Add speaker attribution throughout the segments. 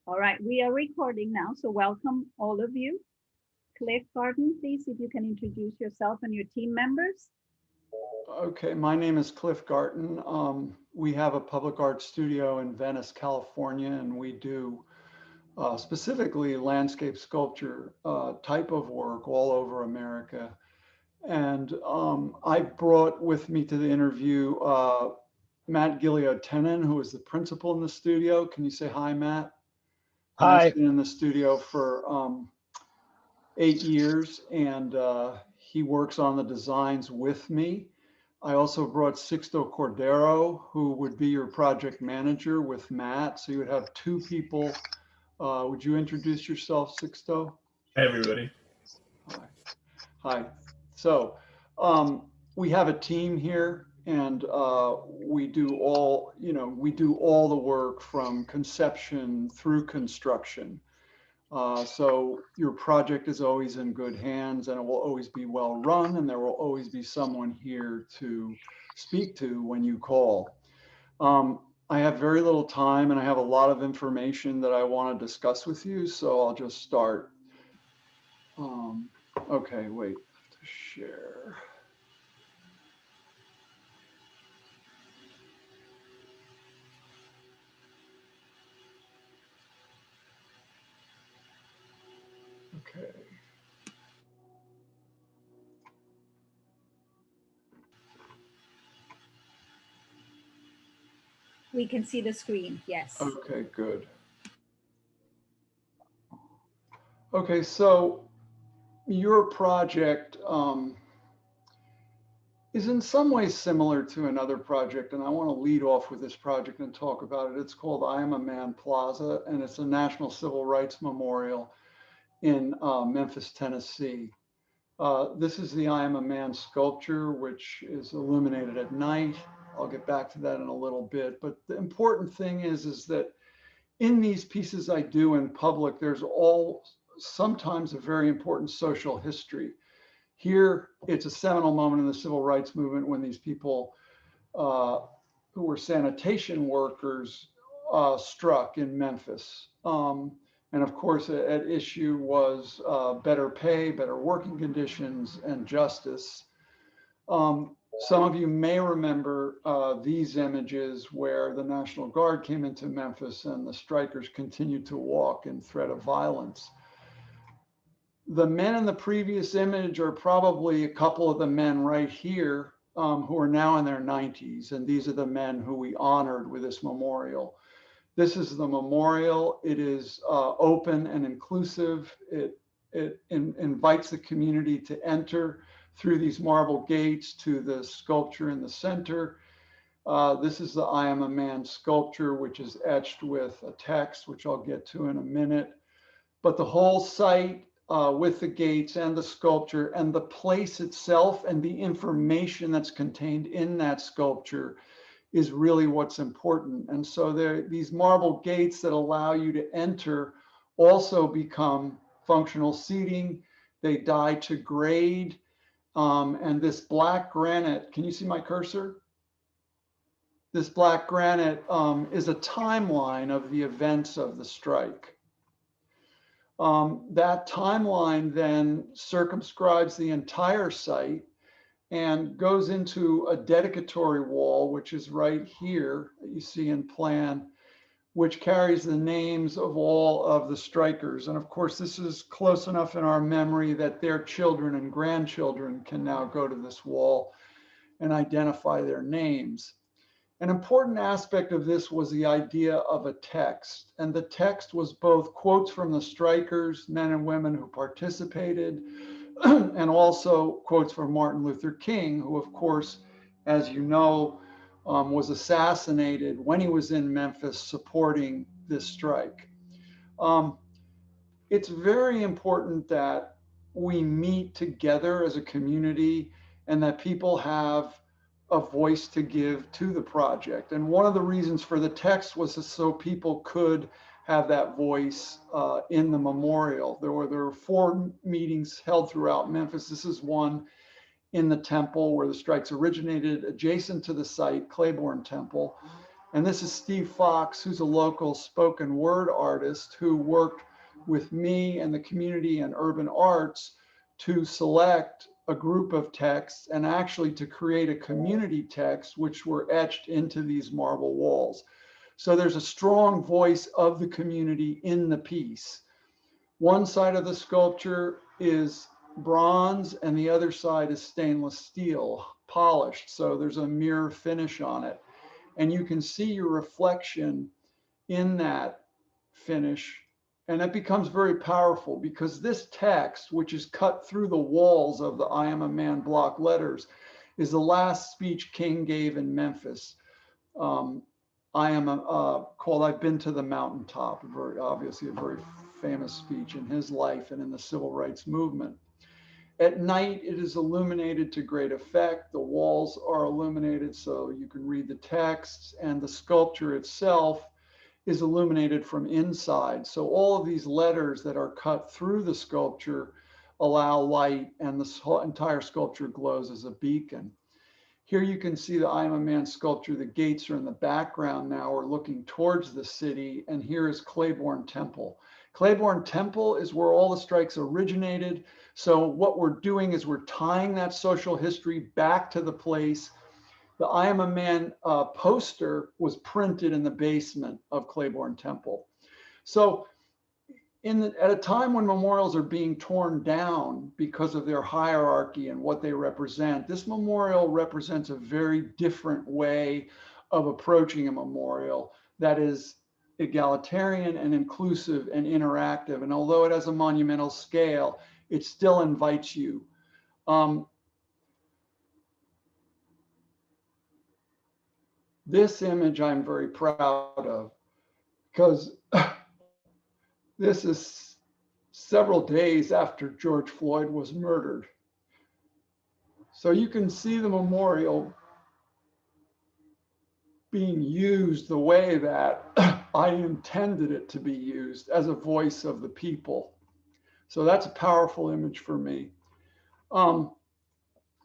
Speaker 1: All right, we are recording now, so welcome all of you. Cliff Garten, please, if you can introduce yourself and your team members.
Speaker 2: Okay, my name is Cliff Garten. We have a public art studio in Venice, California, and we do specifically landscape sculpture type of work all over America. And I brought with me to the interview Matt Gilliot-Tenon, who is the principal in the studio. Can you say hi, Matt? Matt's
Speaker 3: Hi.
Speaker 2: been in the studio for 8 years, and he works on the designs with me. I also brought Sixto Cordero, who would be your project manager with Matt. So you would have two people. Would you introduce yourself, Sixto?
Speaker 3: Hey, everybody.
Speaker 2: Hi. Hi. So we have a team here, and we do all the work from conception through construction. So your project is always in good hands, and it will always be well run, and there will always be someone here to speak to when you call. I have very little time, and I have a lot of information that I want to discuss with you, so I'll just start. Okay, wait, I have to share. Okay.
Speaker 1: We can see the screen, yes.
Speaker 2: Okay, good. Okay, so your project is in some ways similar to another project, and I want to lead off with this project and talk about it. It's called I Am a Man Plaza, and it's a National Civil Rights Memorial in Memphis, Tennessee. This is the I Am a Man sculpture, which is illuminated at night. I'll get back to that in a little bit. But the important thing is that in these pieces I do in public, there's sometimes a very important social history. Here, it's a seminal moment in the civil rights movement when these people uh, who were sanitation workers struck in Memphis. And of course, at issue was better pay, better working conditions, and justice. Some of you may remember these images where the National Guard came into Memphis and the strikers continued to walk in threat of violence. The men in the previous image are probably a couple of the men right here who are now in their 90s. And these are the men who we honored with this memorial. This is the memorial. It is open and inclusive. It invites the community to enter through these marble gates to the sculpture in the center. This is the I Am a Man sculpture, which is etched with a text, which I'll get to in a minute. But the whole site with the gates and the sculpture and the place itself and the information that's contained in that sculpture is really what's important. And so these marble gates that allow you to enter also become functional seating. They die to grade. And this black granite, can you see my cursor? This black granite is a timeline of the events of the strike. That timeline then circumscribes the entire site and goes into a dedicatory wall, which is right here that you see in plan, which carries the names of all of the strikers. And of course, this is close enough in our memory that their children and grandchildren can now go to this wall and identify their names. An important aspect of this was the idea of a text. And the text was both quotes from the strikers, men and women who participated, and also quotes from Martin Luther King, who, of course, as you know, was assassinated when he was in Memphis supporting this strike. It's very important that we meet together as a community and that people have a voice to give to the project. And one of the reasons for the text was so people could have that voice in the memorial. There were 4 meetings held throughout Memphis. This is one in the temple where the strikes originated, adjacent to the site, Claiborne Temple. And this is Steve Fox, who's a local spoken word artist who worked with me and the community and urban arts to select a group of texts and actually to create a community text, which were etched into these marble walls. So there's a strong voice of the community in the piece. One side of the sculpture is bronze and the other side is stainless steel, polished. So there's a mirror finish on it. And you can see your reflection in that finish. And it becomes very powerful because this text, which is cut through the walls of the I Am a Man block letters, is the last speech King gave in Memphis. I am called I've Been to the Mountaintop, very obviously a very famous speech in his life and in the civil rights movement. At night, it is illuminated to great effect. The walls are illuminated so you can read the texts, and the sculpture itself is illuminated from inside. So all of these letters that are cut through the sculpture allow light, and the entire sculpture glows as a beacon. Here you can see the I Am a Man sculpture. The gates are in the background now. We're looking towards the city, and here is Claiborne Temple. Claiborne Temple is where all the strikes originated. So what we're doing is we're tying that social history back to the place. The I Am a Man poster was printed in the basement of Claiborne Temple. So at a time when memorials are being torn down because of their hierarchy and what they represent, this memorial represents a very different way of approaching a memorial that is egalitarian and inclusive and interactive. And although it has a monumental scale, it still invites you. This image I'm very proud of because this is several days after George Floyd was murdered. So you can see the memorial being used the way that I intended it to be used, as a voice of the people. So that's a powerful image for me.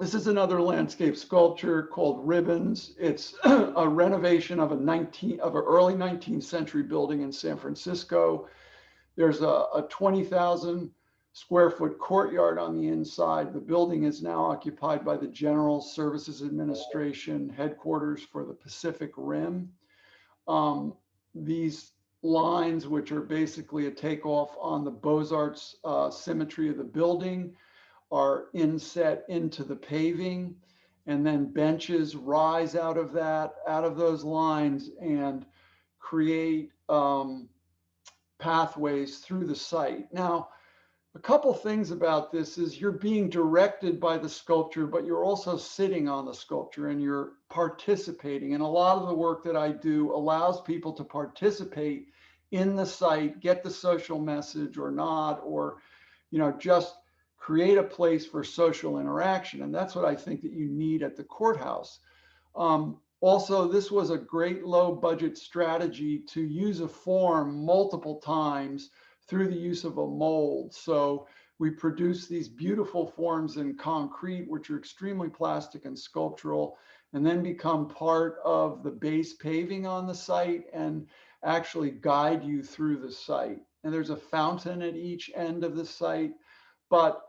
Speaker 2: This is another landscape sculpture called Ribbons. It's a renovation of an early 19th century building in San Francisco. There's a 20,000 square foot courtyard on the inside. The building is now occupied by the General Services Administration headquarters for the Pacific Rim. These lines, which are basically a takeoff on the Beaux-Arts symmetry of the building, are inset into the paving, and then benches rise out of those lines and create pathways through the site. Now, a couple things about this is you're being directed by the sculpture, but you're also sitting on the sculpture and you're participating. And a lot of the work that I do allows people to participate in the site, get the social message or not, or just create a place for social interaction. And that's what I think that you need at the courthouse. Also, this was a great low budget strategy to use a form multiple times through the use of a mold. So we produce these beautiful forms in concrete, which are extremely plastic and sculptural, and then become part of the base paving on the site and actually guide you through the site. And there's a fountain at each end of the site, but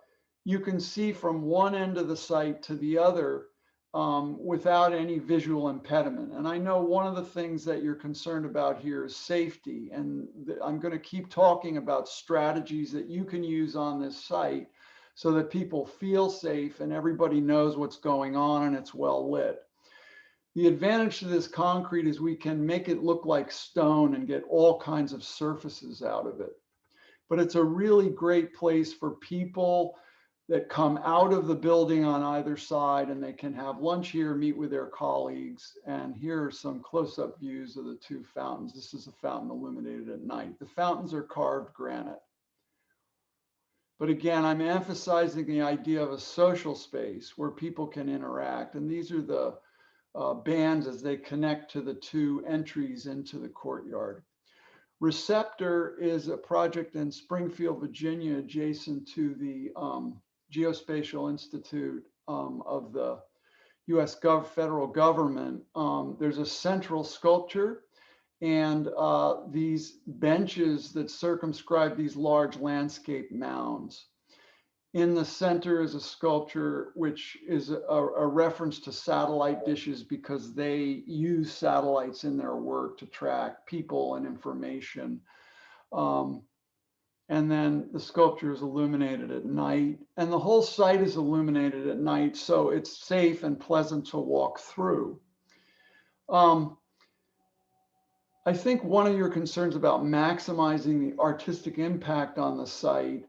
Speaker 2: you can see from one end of the site to the other without any visual impediment. And I know one of the things that you're concerned about here is safety. And I'm going to keep talking about strategies that you can use on this site so that people feel safe and everybody knows what's going on and it's well lit. The advantage to this concrete is we can make it look like stone and get all kinds of surfaces out of it. But it's a really great place for people that come out of the building on either side, and they can have lunch here, meet with their colleagues. And here are some close-up views of the two fountains. This is a fountain illuminated at night. The fountains are carved granite. But again, I'm emphasizing the idea of a social space where people can interact. And these are the bands as they connect to the two entries into the courtyard. Receptor is a project in Springfield, Virginia, adjacent to the Geospatial Institute of the federal government. There's a central sculpture and these benches that circumscribe these large landscape mounds. In the center is a sculpture which is a reference to satellite dishes because they use satellites in their work to track people and information. And then the sculpture is illuminated at night, and the whole site is illuminated at night, so it's safe and pleasant to walk through. I think one of your concerns about maximizing the artistic impact on the site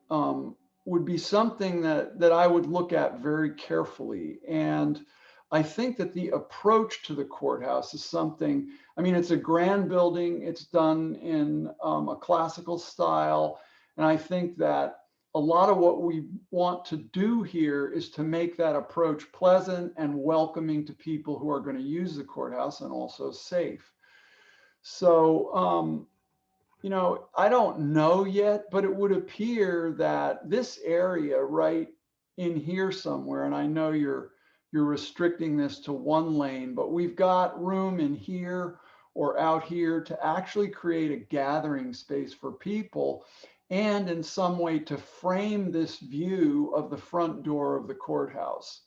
Speaker 2: would be something that I would look at very carefully. And I think that the approach to the courthouse is something, I mean, it's a grand building, it's done in a classical style. And I think that a lot of what we want to do here is to make that approach pleasant and welcoming to people who are going to use the courthouse and also safe. So, you know, I don't know yet, but it would appear that this area right in here somewhere, and I know you're restricting this to one lane, but we've got room in here or out here to actually create a gathering space for people and in some way to frame this view of the front door of the courthouse,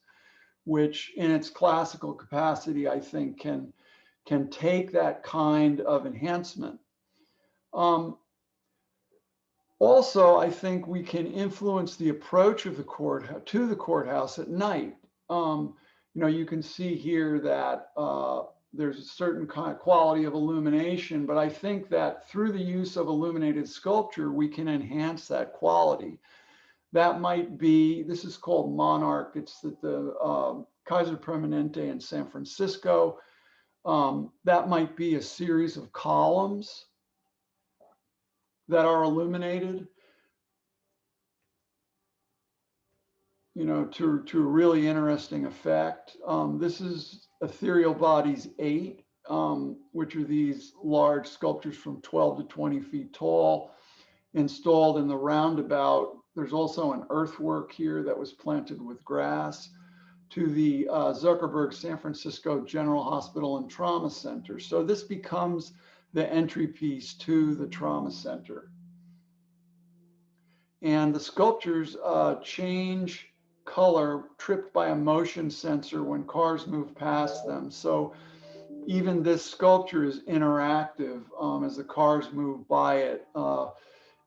Speaker 2: which in its classical capacity, I think can take that kind of enhancement. Also, I think we can influence the approach of the courthouse at night. You know, you can see here that there's a certain kind of quality of illumination, but I think that through the use of illuminated sculpture, we can enhance that quality. That might be, this is called Monarch. It's the Kaiser Permanente in San Francisco. That might be a series of columns that are illuminated, you know, to a really interesting effect. This is Ethereal Bodies 8, which are these large sculptures from 12 to 20 feet tall, installed in the roundabout. There's also an earthwork here that was planted with grass to the Zuckerberg San Francisco General Hospital and Trauma Center. So this becomes the entry piece to the trauma center. And the sculptures change color tripped by a motion sensor when cars move past them. So even this sculpture is interactive as the cars move by it.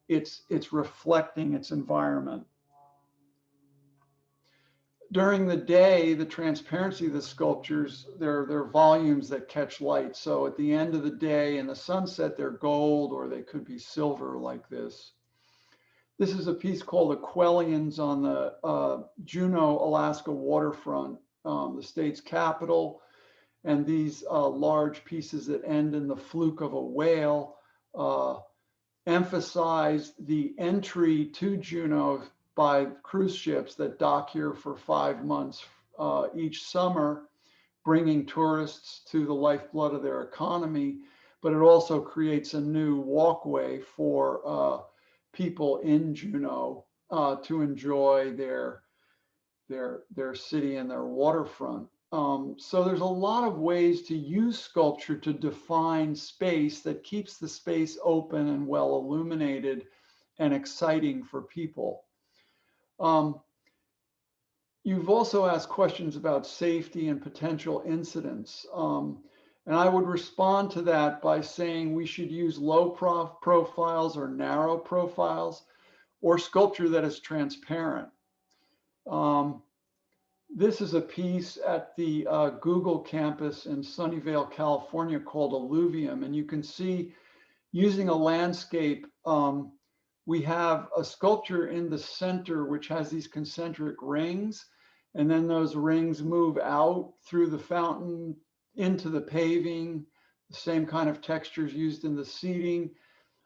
Speaker 2: It's reflecting its environment. During the day, the transparency of the sculptures, they're volumes that catch light. So at the end of the day in the sunset, they're gold or they could be silver like this. This is a piece called Aquelians on the Juneau, Alaska waterfront, the state's capital. And these large pieces that end in the fluke of a whale emphasize the entry to Juneau by cruise ships that dock here for 5 months each summer, bringing tourists to the lifeblood of their economy. But it also creates a new walkway for people in Juneau to enjoy their city and their waterfront. So there's a lot of ways to use sculpture to define space that keeps the space open and well illuminated and exciting for people. You've also asked questions about safety and potential incidents. And I would respond to that by saying we should use low profiles or narrow profiles or sculpture that is transparent. This is a piece at the Google campus in Sunnyvale, California called Alluvium. And you can see using a landscape, we have a sculpture in the center which has these concentric rings. And then those rings move out through the fountain into the paving, the same kind of textures used in the seating,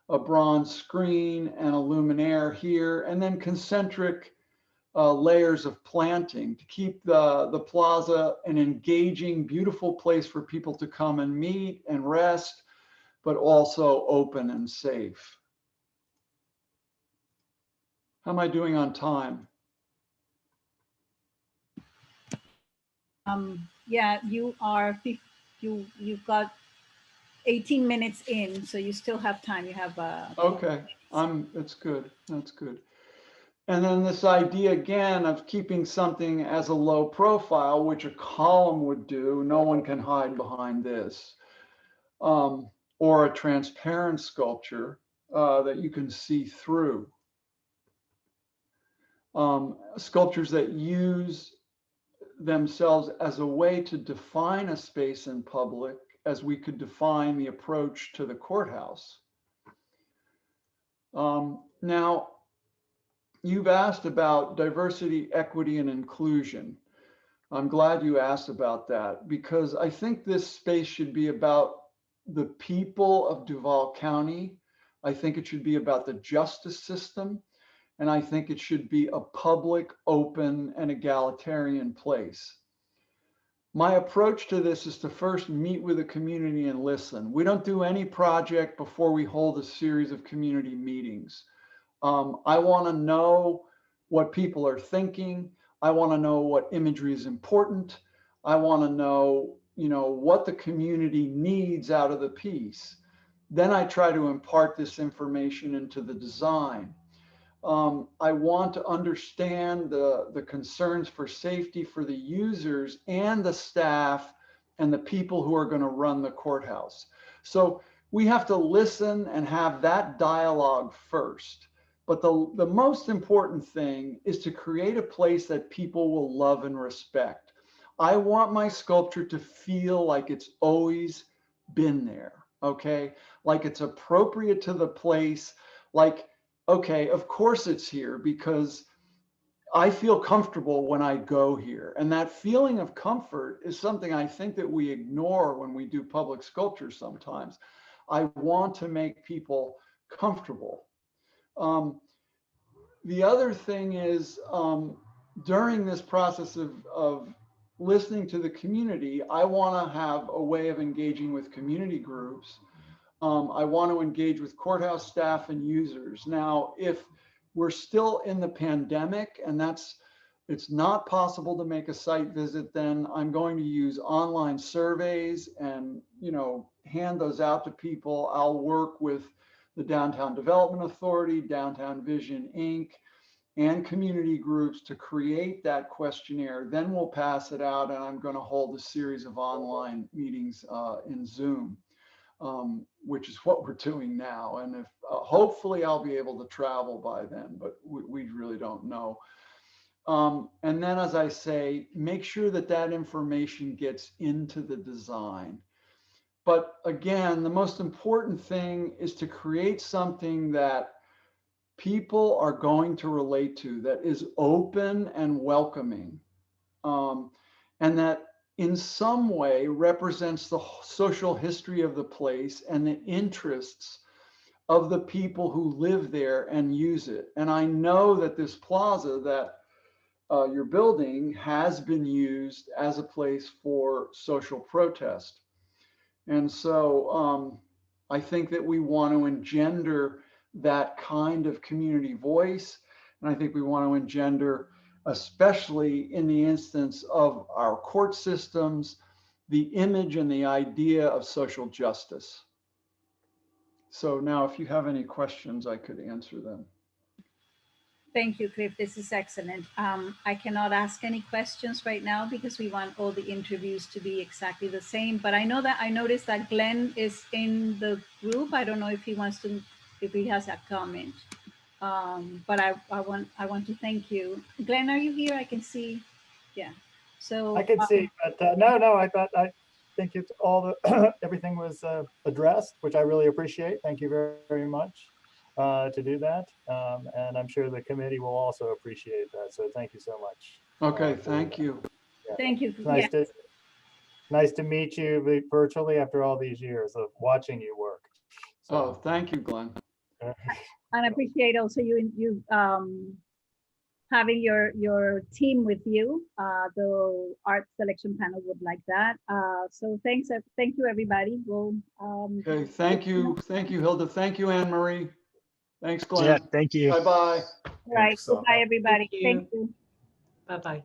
Speaker 2: a bronze screen and a luminaire here, and then concentric layers of planting to keep the plaza an engaging, beautiful place for people to come and meet and rest, but also open and safe. How am I doing on time?
Speaker 1: yeah, you've got 18 minutes in, so you still have time. You have
Speaker 2: Okay, that's good. That's good. And then this idea again of keeping something as a low profile, which a column would do, no one can hide behind this, or a transparent sculpture that you can see through. Sculptures that use themselves as a way to define a space in public as we could define the approach to the courthouse. Now, you've asked about diversity, equity, and inclusion. I'm glad you asked about that because I think this space should be about the people of Duval County. I think it should be about the justice system. And I think it should be a public, open, and egalitarian place. My approach to this is to first meet with the community and listen. We don't do any project before we hold a series of community meetings. I want to know what people are thinking. I want to know what imagery is important. I want to know, what the community needs out of the piece. Then I try to impart this information into the design. I want to understand the concerns for safety for the users and the staff and the people who are going to run the courthouse. So we have to listen and have that dialogue first. But the most important thing is to create a place that people will love and respect. I want my sculpture to feel like it's always been there, okay? Like it's appropriate to the place, like, okay, of course it's here because I feel comfortable when I go here. And that feeling of comfort is something I think that we ignore when we do public sculpture sometimes. I want to make people comfortable. The other thing is during this process of listening to the community, I want to have a way of engaging with community groups. I want to engage with courthouse staff and users. Now, if we're still in the pandemic and it's not possible to make a site visit, then I'm going to use online surveys and, hand those out to people. I'll work with the Downtown Development Authority, Downtown Vision Inc., and community groups to create that questionnaire. Then we'll pass it out, and I'm going to hold a series of online meetings in Zoom. Which is what we're doing now. And if hopefully I'll be able to travel by then, but we really don't know. And then, as I say, make sure that that information gets into the design. But again, the most important thing is to create something that people are going to relate to, that is open and welcoming, and that in some way represents the social history of the place and the interests of the people who live there and use it. And I know that this plaza that you're building has been used as a place for social protest. And so I think that we want to engender that kind of community voice. And I think we want to engender, especially in the instance of our court systems, the image and the idea of social justice. So now if you have any questions, I could answer them.
Speaker 1: Thank you, Cliff. This is excellent. I cannot ask any questions right now because we want all the interviews to be exactly the same. But I noticed that Glenn is in the group. I don't know if he has a comment. But I want to thank you. Glenn, are you here? I can see. Yeah. So
Speaker 3: I can see, but no, I think it's all everything was addressed, which I really appreciate. Thank you very, very much to do that. And I'm sure the committee will also appreciate that. So thank you so much.
Speaker 2: Okay, thank you.
Speaker 3: Yeah.
Speaker 1: Thank you.
Speaker 3: Nice to meet you virtually after all these years of watching you work.
Speaker 2: So. Oh, thank you, Glenn.
Speaker 1: And I appreciate also you having your team with you. The art selection panel would like that. So thank you, everybody. We'll
Speaker 2: okay, thank you, Hilda. Thank you, Anne Marie. Thanks, Glenn.
Speaker 4: Yeah, thank you.
Speaker 2: Bye-bye.
Speaker 1: All right, goodbye, everybody. Thank you.
Speaker 5: Bye-bye.